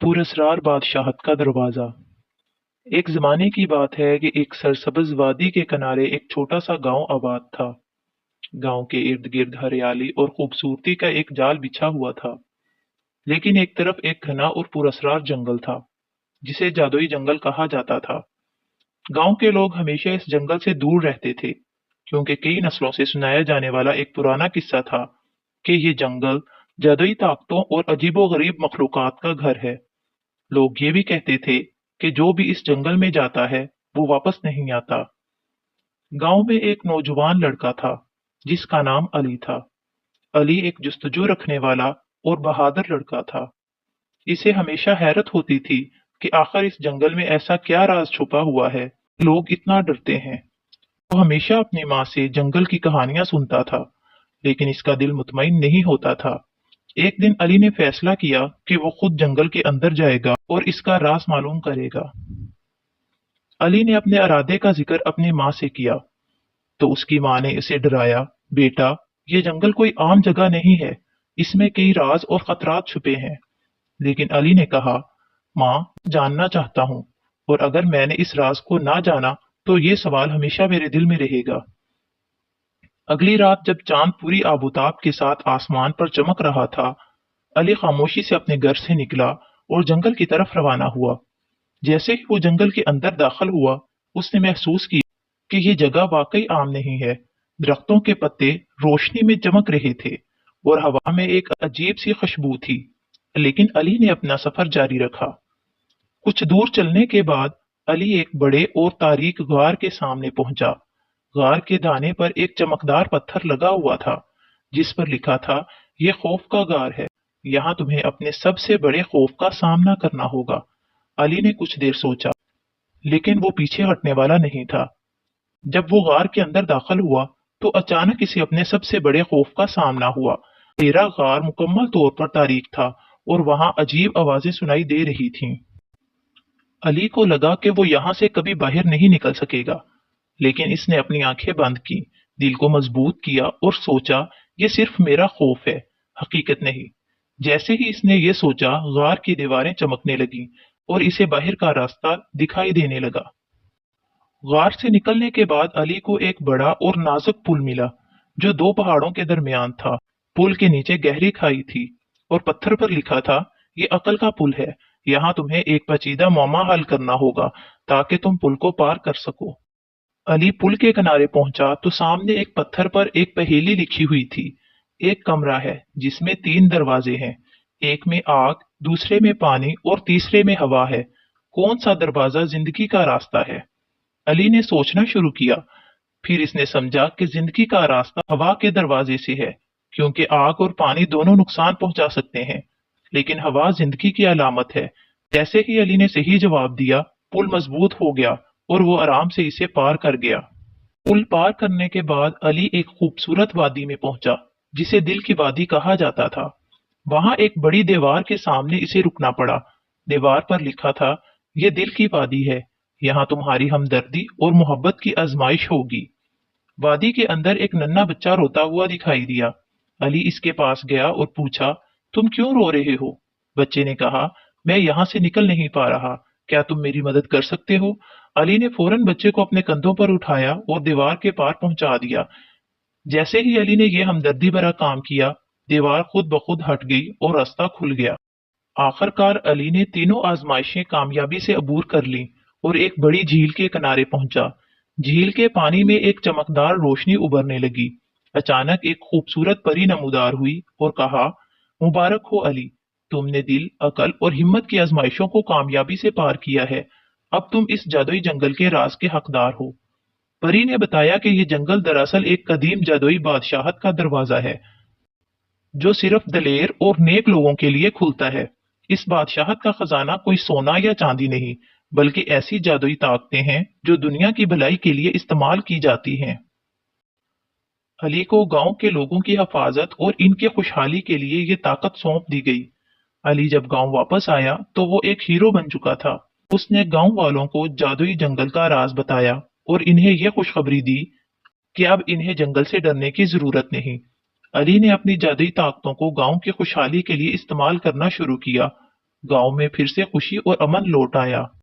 पुरस्रार बादशाहत का दरवाजा। एक जमाने की बात है कि एक सरसब्ज वादी के किनारे एक छोटा सा गांव आबाद था। गांव के इर्द गिर्द हरियाली और खूबसूरती का एक जाल बिछा हुआ था, लेकिन एक तरफ एक घना और पुरस्रार जंगल था, जिसे जादुई जंगल कहा जाता था। गांव के लोग हमेशा इस जंगल से दूर रहते थे, क्योंकि कई नस्लों से सुनाया जाने वाला एक पुराना किस्सा था कि ये जंगल जादुई ताकतों और अजीबोगरीब मखलूकात का घर है। लोग ये भी कहते थे कि जो भी इस जंगल में जाता है वो वापस नहीं आता। गांव में एक नौजवान लड़का था जिसका नाम अली था। अली एक जुस्तजू रखने वाला और बहादुर लड़का था। इसे हमेशा हैरत होती थी कि आखिर इस जंगल में ऐसा क्या राज छुपा हुआ है, लोग इतना डरते हैं। वो हमेशा अपनी माँ से जंगल की कहानियां सुनता था, लेकिन इसका दिल मुतमईन नहीं होता था। एक दिन अली ने फैसला किया कि वो खुद जंगल के अंदर जाएगा और इसका राज मालूम करेगा। अली ने अपने इरादे का जिक्र अपनी माँ से किया, तो उसकी माँ ने इसे डराया, बेटा, ये जंगल कोई आम जगह नहीं है, इसमें कई राज और खतरात छुपे हैं। लेकिन अली ने कहा, माँ, जानना चाहता हूँ, और अगर मैंने इस राज को ना जाना तो ये सवाल हमेशा मेरे दिल में रहेगा। अगली रात जब चांद पूरी आबूताब के साथ आसमान पर चमक रहा था, अली खामोशी से अपने घर से निकला और जंगल की तरफ रवाना हुआ। जैसे ही वो जंगल के अंदर दाखिल हुआ, उसने महसूस किया कि ये जगह वाकई आम नहीं है। दरख्तों के पत्ते रोशनी में चमक रहे थे और हवा में एक अजीब सी खुशबू थी। लेकिन अली ने अपना सफर जारी रखा। कुछ दूर चलने के बाद अली एक बड़े और तारीक गार के सामने पहुंचा। गार के दाने पर एक चमकदार पत्थर लगा हुआ था, जिस पर लिखा था, यह खौफ का गार है, यहाँ तुम्हें अपने सबसे बड़े खौफ का सामना करना होगा। अली ने कुछ देर सोचा, लेकिन वो पीछे हटने वाला नहीं था। जब वो गार के अंदर दाखिल हुआ, तो अचानक इसे अपने सबसे बड़े खौफ का सामना हुआ। तेरा गार मुकम्मल तौर पर तारीक था और वहां अजीब आवाजें सुनाई दे रही थीं। अली को लगा कि वो यहां से कभी बाहर नहीं निकल सकेगा, लेकिन इसने अपनी आंखें बंद की, दिल को मजबूत किया और सोचा, ये सिर्फ मेरा खौफ है, हकीकत नहीं। जैसे ही इसने ये सोचा, गार की दीवारें चमकने लगीं और इसे बाहर का रास्ता दिखाई देने लगा। गार से निकलने के बाद अली को एक बड़ा और नाजुक पुल मिला, जो दो पहाड़ों के दरमियान था। पुल के नीचे गहरी खाई थी और पत्थर पर लिखा था, ये अकल का पुल है, यहाँ तुम्हें एक पेचीदा मामला हल करना होगा ताकि तुम पुल को पार कर सको। अली पुल के किनारे पहुंचा तो सामने एक पत्थर पर एक पहेली लिखी हुई थी। एक कमरा है जिसमें तीन दरवाजे हैं, एक में आग, दूसरे में पानी और तीसरे में हवा है। कौन सा दरवाजा जिंदगी का रास्ता है? अली ने सोचना शुरू किया। फिर इसने समझा कि जिंदगी का रास्ता हवा के दरवाजे से है, क्योंकि आग और पानी दोनों नुकसान पहुंचा सकते हैं, लेकिन हवा जिंदगी की अलामत है। जैसे ही अली ने सही जवाब दिया, पुल मजबूत हो गया और वो आराम से इसे पार कर गया। पुल पार करने के बाद अली एक खूबसूरत वादी में पहुंचा, जिसे दिल की वादी कहा जाता था। वहां एक बड़ी दीवार के सामने इसे रुकना पड़ा। दीवार पर लिखा था, यह दिल की वादी है, यहाँ तुम्हारी हमदर्दी और मोहब्बत की आजमाइश होगी। वादी के अंदर एक नन्हा बच्चा रोता हुआ दिखाई दिया। अली इसके पास गया और पूछा, तुम क्यों रो रहे हो? बच्चे ने कहा, मैं यहाँ से निकल नहीं पा रहा, क्या तुम मेरी मदद कर सकते हो? अली ने फौरन बच्चे को अपने कंधों पर उठाया और दीवार के पार पहुंचा दिया। जैसे ही अली ने यह हमदर्दी भरा काम किया, दीवार खुद ब खुद हट गई और रास्ता खुल गया। आखिरकार अली ने तीनों आजमाइशें कामयाबी से अबूर कर लीं और एक बड़ी झील के किनारे पहुंचा। झील के पानी में एक चमकदार रोशनी उभरने लगी। अचानक एक खूबसूरत परी नमूदार हुई और कहा, मुबारक हो अली, तुमने दिल, अकल और हिम्मत की आजमाइशों को कामयाबी से पार किया है। अब तुम इस जादुई जंगल के राज के हकदार हो। परी ने बताया कि यह जंगल दरअसल एक कदीम जादुई बादशाहत का दरवाजा है, जो सिर्फ दलेर और नेक लोगों के लिए खुलता है। इस बादशाहत का खजाना कोई सोना या चांदी नहीं, बल्कि ऐसी जादुई ताकतें हैं जो दुनिया की भलाई के लिए इस्तेमाल की जाती हैं। अली को गांव के लोगों की हिफाजत और इनके खुशहाली के लिए ये ताकत सौंप दी गई। अली जब गांव वापस आया तो वो एक हीरो बन चुका था। उसने गांव वालों को जादुई जंगल का राज बताया और इन्हें यह खुशखबरी दी कि अब इन्हें जंगल से डरने की जरूरत नहीं। अली ने अपनी जादुई ताकतों को गांव की खुशहाली के लिए इस्तेमाल करना शुरू किया गांव में फिर से खुशी और अमन लौट आया।